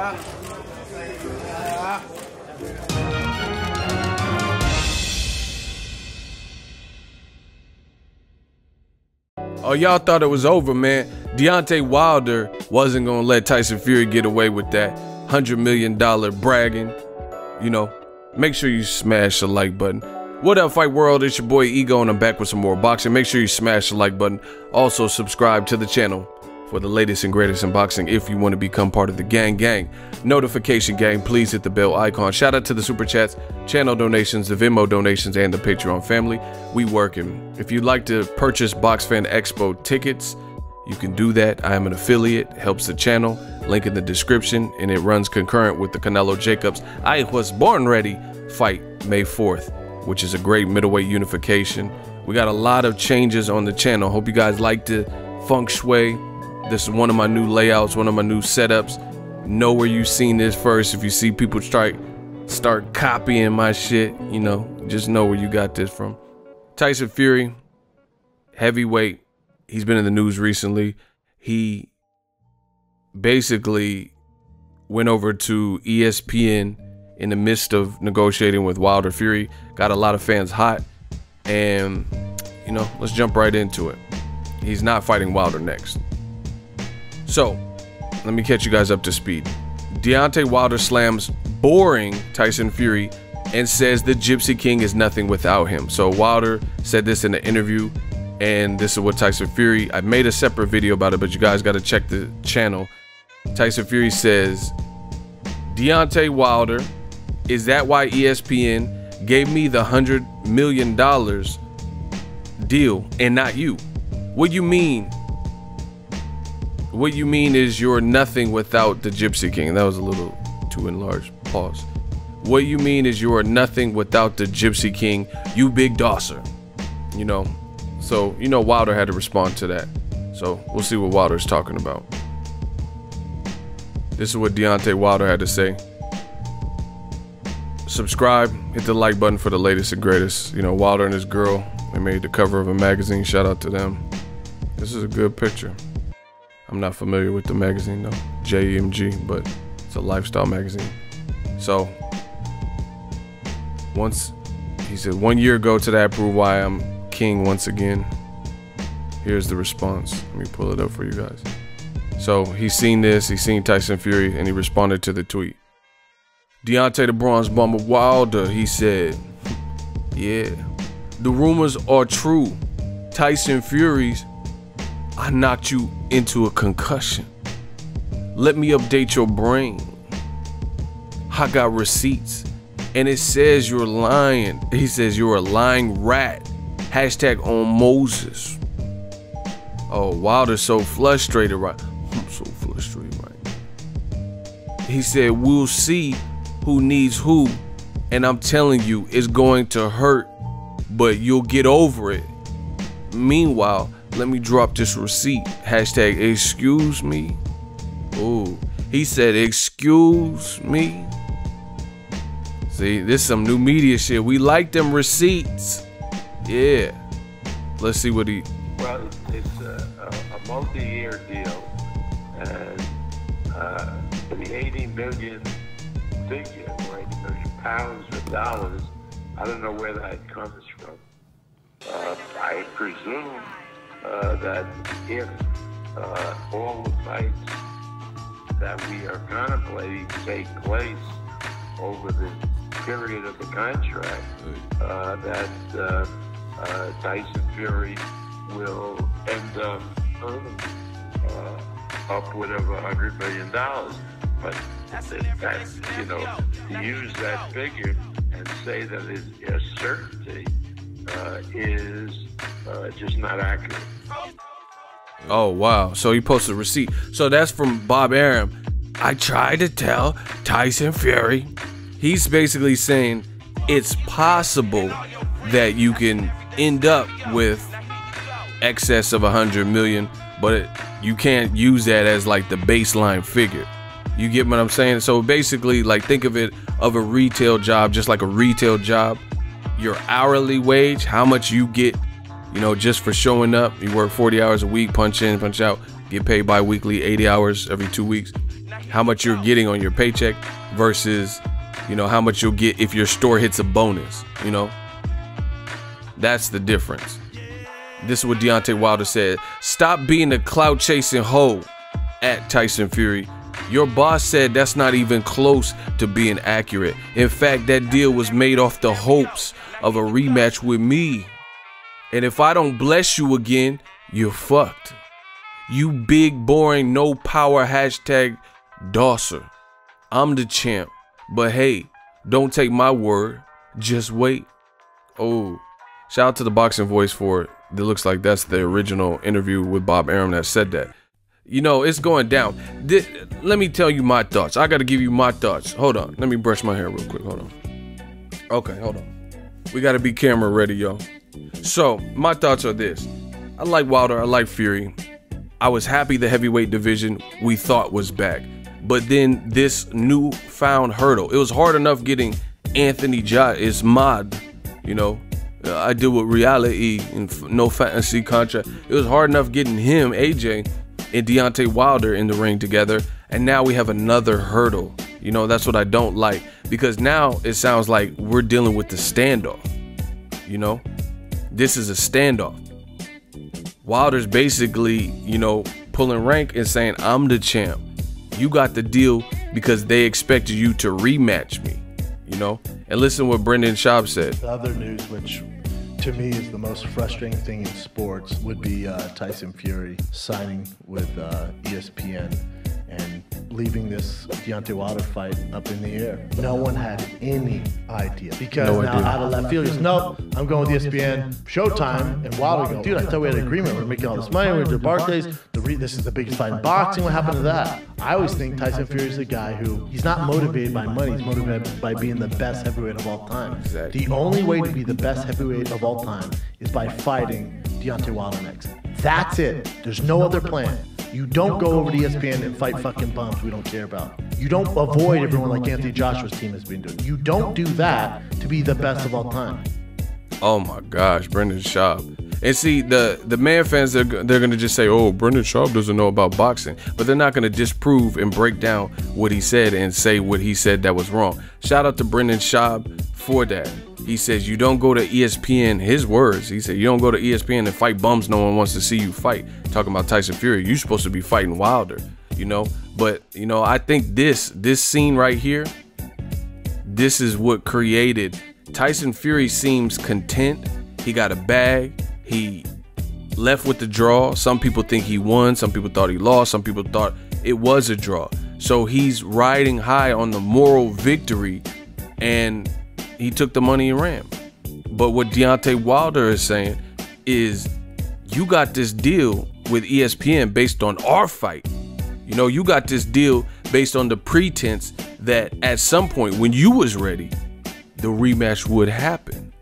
Oh, y'all thought it was over, man. Deontay Wilder wasn't gonna let Tyson Fury get away with that $100 million bragging. You know, make sure you smash the like button. What up, Fight World? It's your boy Ego, and I'm back with some more boxing. Make sure you smash the like button. Also, subscribe to the channel for the latest and greatest in boxing if you want to become part of the gang. Notification gang, please hit the bell icon. Shout out to the super chats, channel donations, the Venmo donations, and the Patreon family. We working. If you'd like to purchase Box Fan Expo tickets, you can do that. I am an affiliate, helps the channel. Link in the description, and it runs concurrent with the Canelo Jacobs I Was Born Ready fight May 4th, which is a great middleweight unification. We got a lot of changes on the channel. Hope you guys like the feng shui. This is one of my new layouts, one of my new setups. Know where you've seen this first. If you see people start copying my shit, you know, just know where you got this from. Tyson Fury, heavyweight. He's been in the news recently. He basically went over to ESPN in the midst of negotiating with Wilder. Fury got a lot of fans hot, and you know, let's jump right into it. He's not fighting Wilder next. So let me catch you guys up to speed. Deontay Wilder slams boring Tyson Fury and says the Gypsy King is nothing without him. So Wilder said this in the interview, and this is what Tyson Fury, I made a separate video about it, but you guys got to check the channel. Tyson Fury says, Deontay Wilder, is that why ESPN gave me the $100 million deal and not you? What you mean? What you mean is you're nothing without the Gypsy King. That was a little too enlarged. Pause. What you mean is you are nothing without the Gypsy King, you big dosser. You know, so you know Wilder had to respond to that. So we'll see what Wilder's talking about. This is what Deontay Wilder had to say. Subscribe, hit the like button for the latest and greatest. You know, Wilder and his girl, they made the cover of a magazine. Shout out to them. This is a good picture. I'm not familiar with the magazine though, JMG, but it's a lifestyle magazine. So, he said, 1 year ago today I proved why I'm king once again. Here's the response. Let me pull it up for you guys. So he's seen this, he's seen Tyson Fury, and he responded to the tweet. Deontay the Bronze Bomber Wilder, he said, yeah, the rumors are true. Tyson Fury's, I knocked you into a concussion. Let me update your brain. I got receipts, and it says you're lying. He says you're a lying rat. Hashtag on Moses. Oh, Wilder's so frustrated right. I'm so frustrated right now. He said, we'll see who needs who, and I'm telling you, it's going to hurt, but you'll get over it. Meanwhile, let me drop this receipt. Hashtag excuse me. Oh, he said excuse me. See, this is some new media shit. We like them receipts. Yeah. Let's see what he... Well, it's a multi-year deal, and the 80 million figure, right? Pounds or dollars, I don't know where that comes from. I presume that if all the fights that we are contemplating take place over the period of the contract, that Tyson Fury will end up earning upward of $100 million. But that, you know, to use that figure and say that it's a certainty is just not accurate. Oh, wow. So he posted a receipt. So that's from Bob Arum. I tried to tell Tyson Fury. He's basically saying it's possible that you can end up with excess of 100 million, but you can't use that as like the baseline figure. You get what I'm saying? So basically, like, think of it of a retail job, just like a retail job. Your hourly wage, how much you get, you know, just for showing up. You work 40 hours a week, punch in, punch out, get paid bi-weekly, 80 hours every 2 weeks. how much you're getting on your paycheck versus, you know, how much you'll get if your store hits a bonus, you know? That's the difference. This is what Deontay Wilder said. Stop being a clout chasing hoe at Tyson Fury. Your boss said that's not even close to being accurate. In fact, that deal was made off the hopes of a rematch with me. And if I don't bless you again, you're fucked. You big, boring, no power hashtag dosser. I'm the champ. But hey, don't take my word. Just wait. Oh, shout out to the Boxing Voice for it. It looks like that's the original interview with Bob Arum that said that. You know, it's going down. Let me tell you my thoughts. I got to give you my thoughts. Hold on. Let me brush my hair real quick. Hold on. Okay, hold on. We got to be camera ready, yo. So, my thoughts are this. I like Wilder. I like Fury. I was happy the heavyweight division we thought was back. But then this newfound hurdle. It was hard enough getting Anthony Joshua. It's mod, you know. I deal with reality and no fantasy contract. It was hard enough getting him, AJ, and Deontay Wilder in the ring together. And now we have another hurdle. You know, that's what I don't like. Because now it sounds like we're dealing with the standoff. You know, this is a standoff. Wilder's basically, you know, pulling rank and saying, I'm the champ. You got the deal because they expected you to rematch me, you know? And listen what Brendan Schaub said. The other news, which to me is the most frustrating thing in sports, would be Tyson Fury signing with ESPN and leaving this Deontay Wilder fight up in the air. No one had any idea. Because now out of left field, he goes, nope, I'm going with ESPN, Showtime, and Wilder goes, dude, I thought we had an agreement. We're making all this money, we're doing Barclays. This is the biggest fight in boxing. What happened to that? I always think Tyson Fury is a guy who, he's not motivated by money, he's motivated by being the best heavyweight of all time. Exactly. The only way to be the best heavyweight of all time is by fighting Deontay Wilder next. That's it. There's no other plan. You don't go over to ESPN and fight fucking bums we don't care about. You don't avoid everyone like Anthony Joshua's team has been doing. You don't do that to be the best of all time. Oh my gosh, Brendan Schaub. And see, the man fans, they're going to just say, oh, Brendan Schaub doesn't know about boxing. But they're not going to disprove and break down what he said and say what he said that was wrong. Shout out to Brendan Schaub for that. He says, you don't go to ESPN, his words, he said, you don't go to ESPN and fight bums no one wants to see you fight. Talking about Tyson Fury, you're supposed to be fighting Wilder, you know? But, you know, I think this scene right here, this is what created. Tyson Fury seems content. He got a bag. He left with the draw. Some people think he won. Some people thought he lost. Some people thought it was a draw. So he's riding high on the moral victory, and he took the money and ran. But what Deontay Wilder is saying is, you got this deal with ESPN based on our fight. You know, you got this deal based on the pretense that at some point when you was ready, the rematch would happen.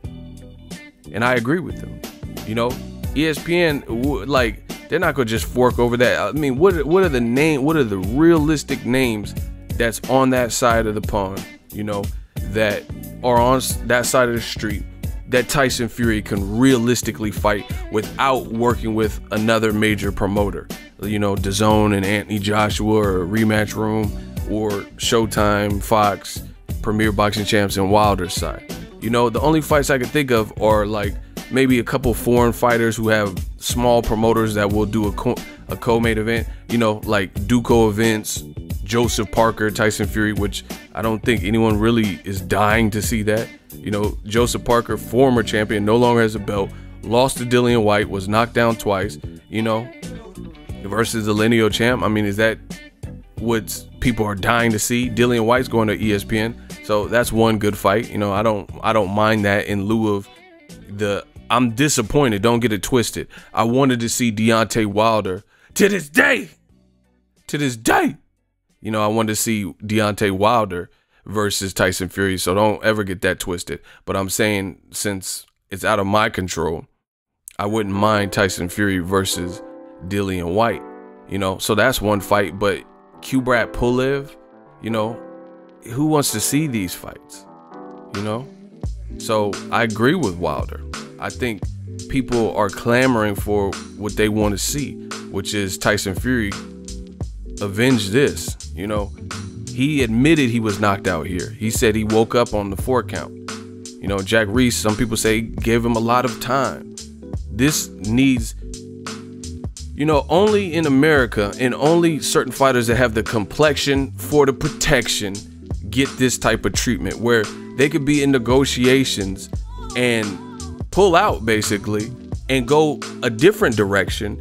And I agree with him. You know, ESPN, like, they're not gonna just fork over that. I mean, what are the realistic names that's on that side of the pond, you know, that are on that side of the street that Tyson Fury can realistically fight without working with another major promoter, you know, DAZN and Anthony Joshua, or Rematch Room, or Showtime, Fox, Premier Boxing Champs, and Wilder's side. You know, the only fights I can think of are like maybe a couple foreign fighters who have small promoters that will do a co-main event, you know, like Duco Events, Joseph Parker, Tyson Fury, which I don't think anyone really is dying to see that. You know, Joseph Parker, former champion, no longer has a belt, lost to Dillian White, was knocked down twice, you know, versus the lineal champ. I mean, is that what people are dying to see? Dillian White's going to ESPN, so that's one good fight. You know, I don't mind that in lieu of the. I'm disappointed. Don't get it twisted. I wanted to see Deontay Wilder to this day. You know, I wanted to see Deontay Wilder versus Tyson Fury, so don't ever get that twisted. But I'm saying, since it's out of my control, I wouldn't mind Tyson Fury versus Dillian White, you know. So that's one fight. But Kubrat Pulev, you know, who wants to see these fights, you know? So I agree with Wilder. I think people are clamoring for what they want to see, which is Tyson Fury avenge this. You know, he admitted he was knocked out here. He said he woke up on the 4 count. You know, Jack Reese, some people say, gave him a lot of time. This needs, you know, only in America and only certain fighters that have the complexion for the protection get this type of treatment, where they could be in negotiations and pull out basically and go a different direction,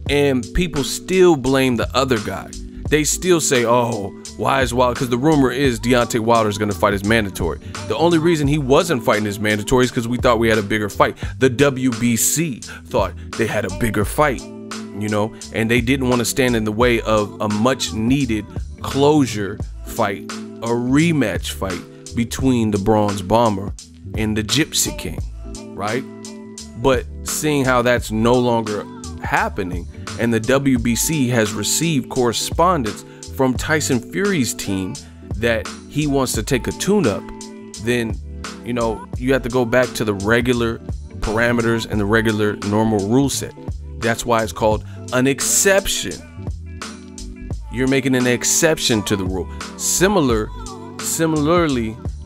and people still blame the other guy. They still say, oh, why is Wilder? Because the rumor is Deontay Wilder is going to fight his mandatory. The only reason he wasn't fighting his mandatory is because we thought we had a bigger fight. The WBC thought they had a bigger fight, you know, and they didn't want to stand in the way of a much needed closure fight, a rematch fight between the Bronze Bomber and the Gypsy King, right? But seeing how that's no longer happening, and the WBC has received correspondence from Tyson Fury's team that he wants to take a tune-up, then, you know, you have to go back to the regular parameters and the regular normal rule set. That's why it's called an exception. You're making an exception to the rule. Similarly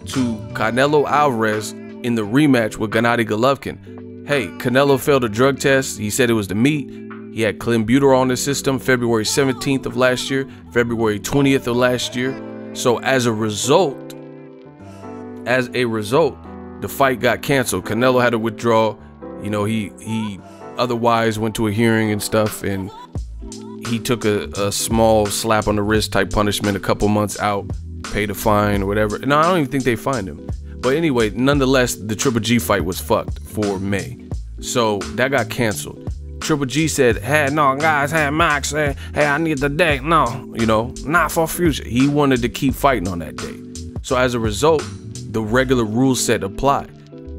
to Canelo Alvarez in the rematch with Gennady Golovkin. Hey, Canelo failed a drug test. He said it was the meat. He had clenbuterol in his system February 17th of last year, February 20th of last year. So as a result, the fight got canceled. Canelo had to withdraw. You know, he otherwise went to a hearing and stuff, and he took a small slap on the wrist type punishment, a couple months out, paid a fine or whatever. No, I don't even think they fined him. But anyway, nonetheless, the Triple G fight was fucked for May. So that got canceled. Triple G said, hey, no, guys, hey, Max, hey, I need the date. No, you know, not for future. He wanted to keep fighting on that day. So as a result, the regular rule set applied.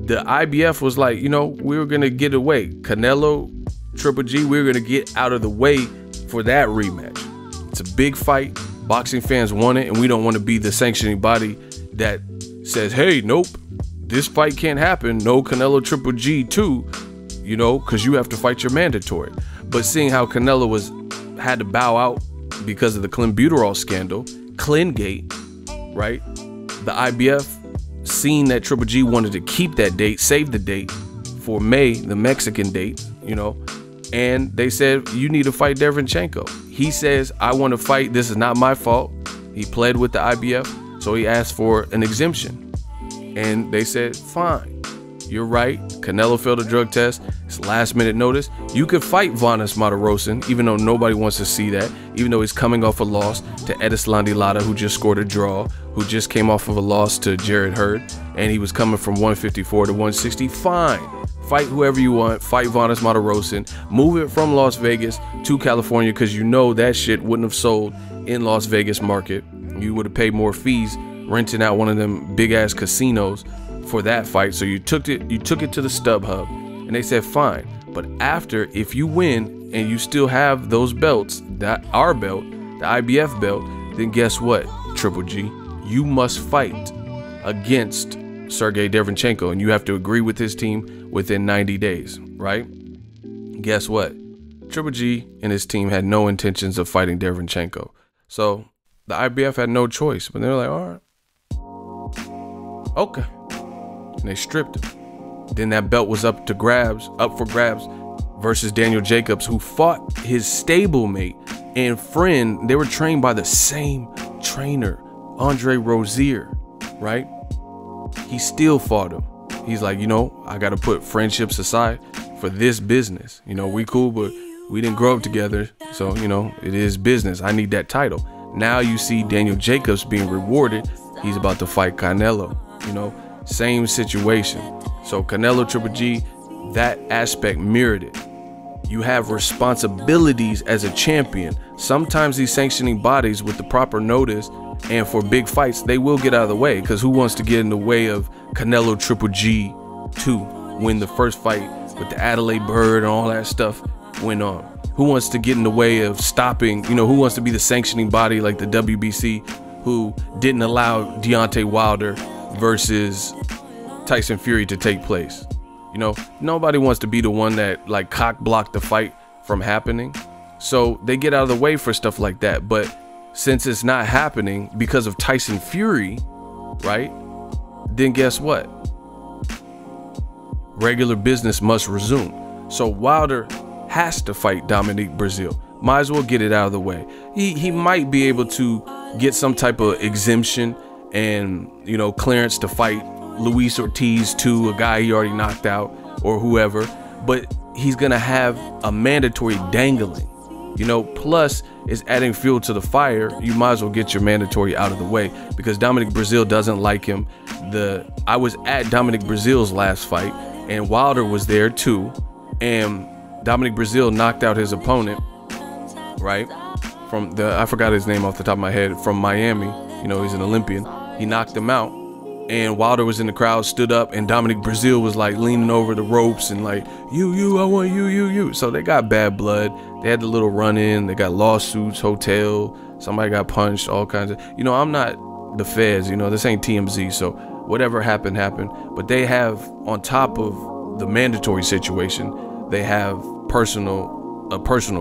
The IBF was like, you know, we were going to get away. Canelo, Triple G, we were going to get out of the way for that rematch. It's a big fight. Boxing fans want it, and we don't want to be the sanctioning body that says, hey, nope, this fight can't happen. No Canelo Triple G too, you know, because you have to fight your mandatory. But seeing how Canelo had to bow out because of the clenbuterol scandal, Clingate, right? The IBF seen that Triple G wanted to keep that date, save the date for May, the Mexican date, you know, and they said, you need to fight Derevyanchenko. He says, I want to fight. This is not my fault. He pled with the IBF, so he asked for an exemption. And they said, fine, you're right. Canelo failed a drug test. It's last minute notice. You could fight Vanes Martirosyan, even though nobody wants to see that, even though he's coming off a loss to Edislandi Lara, who just scored a draw, who just came off of a loss to Jarrett Hurd, and he was coming from 154 to 160. Fine. Fight whoever you want. Fight Vanes Martirosyan. Move it from Las Vegas to California, because you know that shit wouldn't have sold in Las Vegas market. You would have paid more fees renting out one of them big ass casinos for that fight. So you took it to the StubHub, and they said fine. But after, if you win and you still have those belts, that our belt, the IBF belt, then guess what, Triple G, you must fight against Sergey Derevyanchenko, and you have to agree with his team within 90 days, right? Guess what? Triple G and his team had no intentions of fighting Derevyanchenko. So the IBF had no choice, but they were like, all right, okay. And they stripped him. Then that belt was up for grabs versus Daniel Jacobs, who fought his stablemate and friend. They were trained by the same trainer, Andre Rozier, right? He still fought him. He's like, you know, I got to put friendships aside for this business. You know, we cool, but we didn't grow up together. So, you know, it is business. I need that title. Now you see Daniel Jacobs being rewarded. He's about to fight Canelo, you know, same situation. So Canelo, Triple G, that aspect mirrored it. You have responsibilities as a champion. Sometimes these sanctioning bodies, with the proper notice and for big fights, they will get out of the way, because who wants to get in the way of Canelo Triple G 2 when the first fight with the Adelaide Bird and all that stuff went on? Who wants to get in the way of stopping, you know, who wants to be the sanctioning body like the WBC, who didn't allow Deontay Wilder versus Tyson Fury to take place? You know, nobody wants to be the one that like cock blocked the fight from happening. So they get out of the way for stuff like that. But since it's not happening because of Tyson Fury, right? Then guess what? Regular business must resume. So Wilder has to fight Dominic Breazeale. Might as well get it out of the way. He might be able to get some type of exemption and, you know, clearance to fight Luis Ortiz too, a guy he already knocked out, or whoever. But he's gonna have a mandatory dangling, you know. Plus, is adding fuel to the fire. You might as well get your mandatory out of the way, because Dominic Breazeale doesn't like him. I was at Dominic Breazeale's last fight, and Wilder was there too, and Dominic Breazeale knocked out his opponent, right? From I forgot his name off the top of my head, from Miami. You know, he's an Olympian. He knocked him out, and Wilder was in the crowd, stood up, and Dominic Breazeale was like leaning over the ropes and like, you, I want you. So they got bad blood. They had the little run-in. They got lawsuits, hotel. Somebody got punched, all kinds of, you know, I'm not the feds, you know, this ain't TMZ. So whatever happened, happened. But they have, on top of the mandatory situation, they have a personal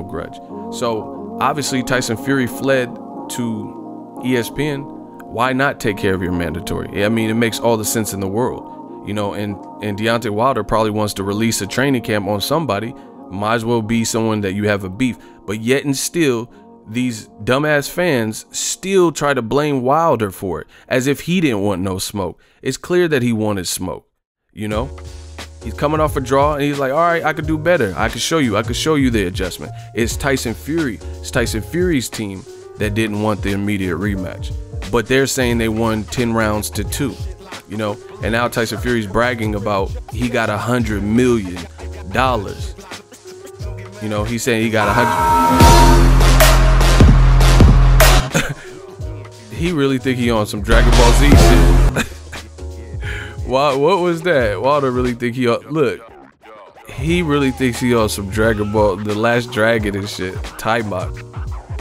grudge. So obviously Tyson Fury fled to ESPN. Why not take care of your mandatory? I mean, it makes all the sense in the world, you know. And Deontay Wilder probably wants to release a training camp on somebody. Might as well be someone that you have a beef. But yet and still, these dumbass fans still try to blame Wilder for it, as if he didn't want no smoke. It's clear that he wanted smoke, you know. He's coming off a draw, and he's like, all right, I could do better. I could show you the adjustment. It's Tyson Fury. It's Tyson Fury's team that didn't want the immediate rematch. But they're saying they won 10 rounds to 2, you know. And now Tyson Fury's bragging about he got $100 million. You know, he's saying he got 100. He really think he on some Dragon Ball Z shit. What was that? Wilder really think he on, look, he really thinks he on some Dragon Ball, the Last Dragon and shit. Timeout.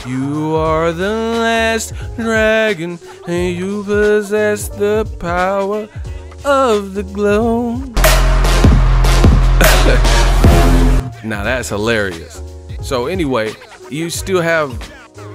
You are the last dragon, and you possess the power of the glow. Now that's hilarious. So anyway, you still have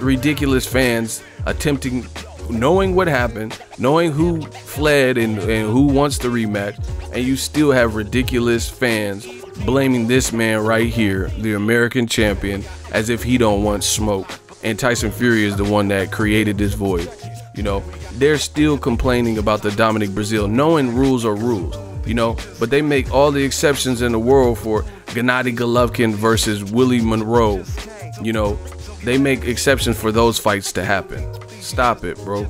ridiculous fans attempting, knowing what happened, knowing who fled and who wants the rematch, and you still have ridiculous fans blaming this man right here, the American champion, as if he don't want smoke. And Tyson Fury is the one that created this void. You know, they're still complaining about the Dominic Breazeale, knowing rules are rules, you know, but they make all the exceptions in the world for Gennady Golovkin versus Willie Monroe. You know, they make exceptions for those fights to happen. Stop it, bro.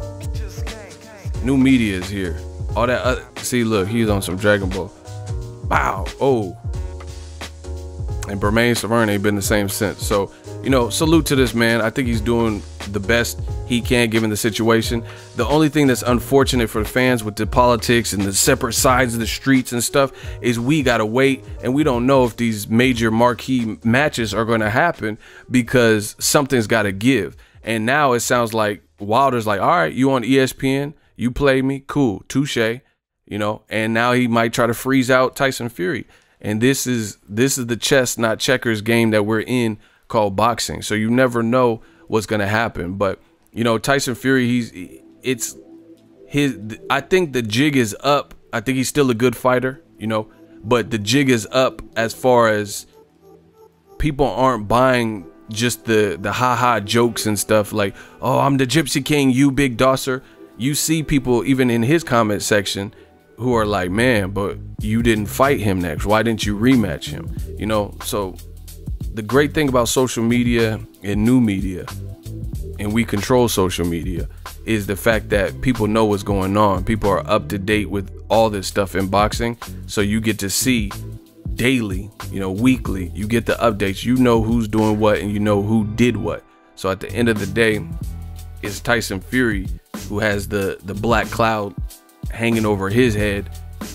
New media is here. All that, see, look, he's on some Dragon Ball. Wow. Oh. And Bermain Severn ain't been the same since. So, you know, salute to this man. I think he's doing the best he can given the situation. The only thing that's unfortunate for the fans with the politics and the separate sides of the streets and stuff is we gotta wait, and we don't know if these major marquee matches are gonna happen, because something's gotta give. And now it sounds like Wilder's like, all right, you on ESPN, you play me, cool, touche, you know. And now he might try to freeze out Tyson Fury. And this is the chess, not checkers game that we're in, called boxing. So you never know what's gonna happen. But you know, Tyson Fury, I think the jig is up. I think he's still a good fighter, you know, but the jig is up as far as people aren't buying just the ha-ha jokes and stuff like, oh, I'm the Gypsy King, you big dosser. You see people even in his comment section who are like, man, but you didn't fight him next. Why didn't you rematch him? You know, so the great thing about social media and new media, and we control social media, is the fact that people know what's going on. People are up to date with all this stuff in boxing. So you get to see daily, you know, weekly, you get the updates. You know who's doing what, and you know who did what. So at the end of the day, it's Tyson Fury who has the black cloud hanging over his head,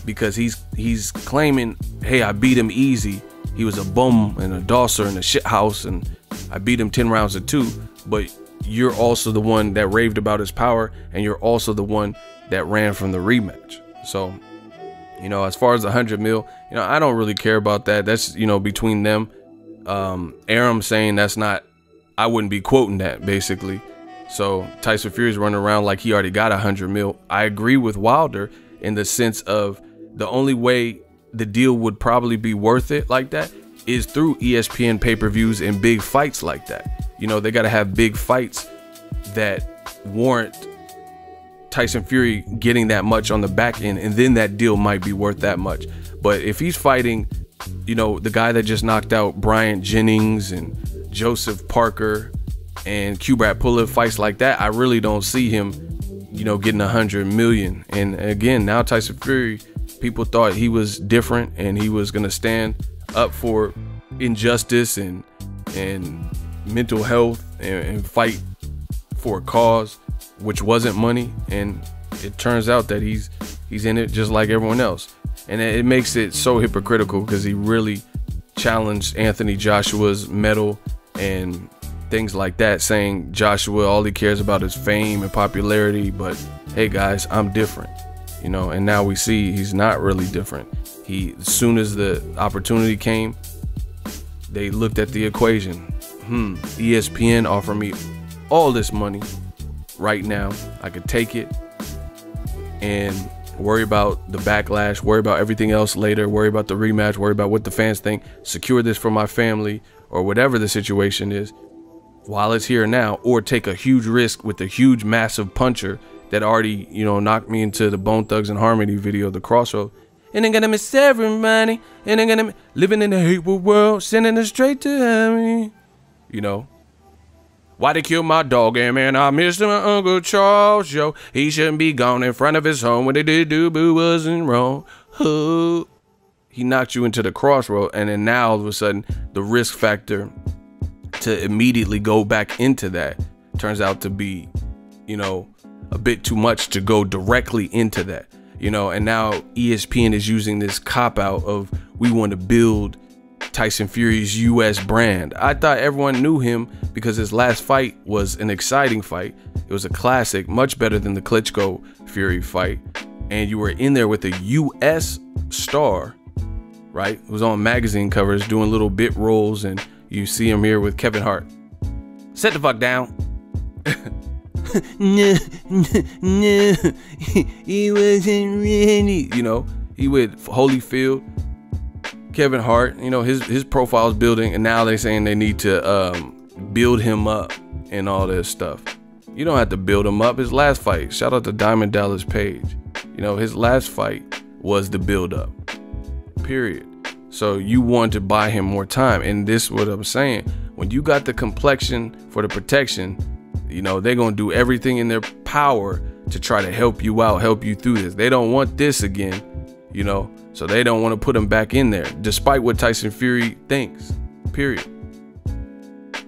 because he's claiming, hey, I beat him easy. He was a bum and a dosser and a shit house, and I beat him 10 rounds to 2. But you're also the one that raved about his power, and you're also the one that ran from the rematch. So, you know, as far as the 100 mil, you know, I don't really care about that. That's, you know, between them. ARUM saying that's not I wouldn't be quoting that, basically. So Tyson Fury's running around like he already got 100 mil. I agree with Wilder in the sense of the only way the deal would probably be worth it like that is through ESPN pay-per-views and big fights like that. You know, they got to have big fights that warrant Tyson Fury getting that much on the back end, and then that deal might be worth that much. But if he's fighting, you know, the guy that just knocked out Bryant Jennings and Joseph Parker and Kubrat Pulev, fights like that, I really don't see him, you know, getting 100 million. And again, now Tyson Fury, people thought he was different and he was gonna stand up for injustice and mental health and fight for a cause which wasn't money, and it turns out that he's in it just like everyone else. And it makes it so hypocritical because he really challenged Anthony Joshua's medal and things like that, saying Joshua, all he cares about is fame and popularity, but hey guys, I'm different, you know. And now we see he's not really different. As soon as the opportunity came, they looked at the equation. ESPN offered me all this money right now. I could take it and worry about the backlash, worry about everything else later, worry about the rematch, worry about what the fans think, secure this for my family or whatever the situation is while it's here now, or take a huge risk with a huge massive puncher that already, you know, knocked me into the Bone Thugs and Harmony video, The Crossroad. And I'm gonna miss everybody, and I'm gonna living in a hateful world, sending it straight to heaven. You know, why they kill my dog? And man, I missed my Uncle Charles, yo. He shouldn't be gone in front of his home. What they did do, boo, wasn't wrong. Oh. He knocked you into the crossroad, and then now all of a sudden the risk factor to immediately go back into that turns out to be, you know, a bit too much to go directly into that, you know. And now ESPN is using this cop-out of, we want to build Tyson Fury's US brand. I thought everyone knew him because his last fight was an exciting fight. It was a classic, much better than the Klitschko Fury fight. And you were in there with a US star, right? It was on magazine covers doing little bit roles, and you see him here with Kevin Hart. Sit the fuck down. No, he wasn't ready. You know, he with Holyfield, Kevin Hart, you know, his profile is building, and now they're saying they need to build him up and all this stuff. You don't have to build him up. His last fight, shout out to Diamond Dallas Page, you know, his last fight was the build up, period. So you want to buy him more time. And this is what I'm saying, when you got the complexion for the protection, you know, they're gonna do everything in their power to try to help you out, help you through this. They don't want this again, you know, so they don't want to put him back in there, despite what Tyson Fury thinks, period.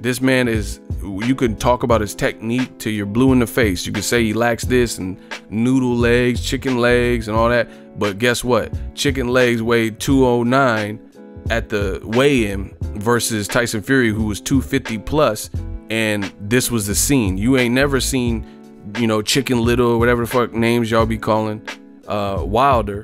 This man is, you can talk about his technique till you're blue in the face. You can say he lacks this and noodle legs, chicken legs and all that. But guess what? Chicken legs weighed 209 at the weigh-in versus Tyson Fury, who was 250 plus. And this was the scene. You ain't never seen, you know, Chicken Little or whatever the fuck names y'all be calling Wilder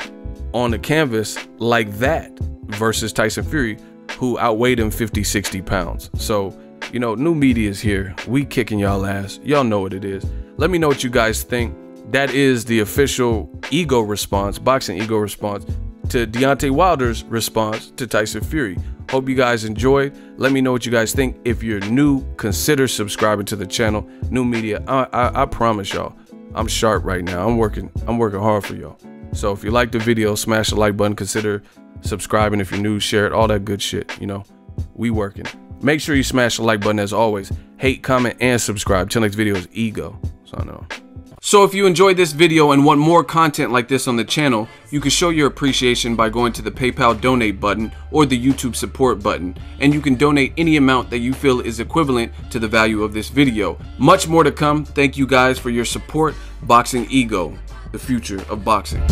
on the canvas like that versus Tyson Fury, who outweighed him 50, 60 pounds. So, you know, new media is here. We kicking y'all ass. Y'all know what it is. Let me know what you guys think. That is the official ego response, boxing ego response to Deontay Wilder's response to Tyson Fury. Hope you guys enjoyed. Let me know what you guys think. If you're new, consider subscribing to the channel. New media. I promise y'all, I'm sharp right now. I'm working hard for y'all. So if you like the video, smash the like button. Consider subscribing. If you're new, share it. All that good shit. You know, we working. Make sure you smash the like button as always. Hate, comment, and subscribe. Till next video is ego. So I know. So if you enjoyed this video and want more content like this on the channel, you can show your appreciation by going to the PayPal donate button or the YouTube support button, and you can donate any amount that you feel is equivalent to the value of this video. Much more to come. Thank you guys for your support. Boxing Ego, the future of boxing.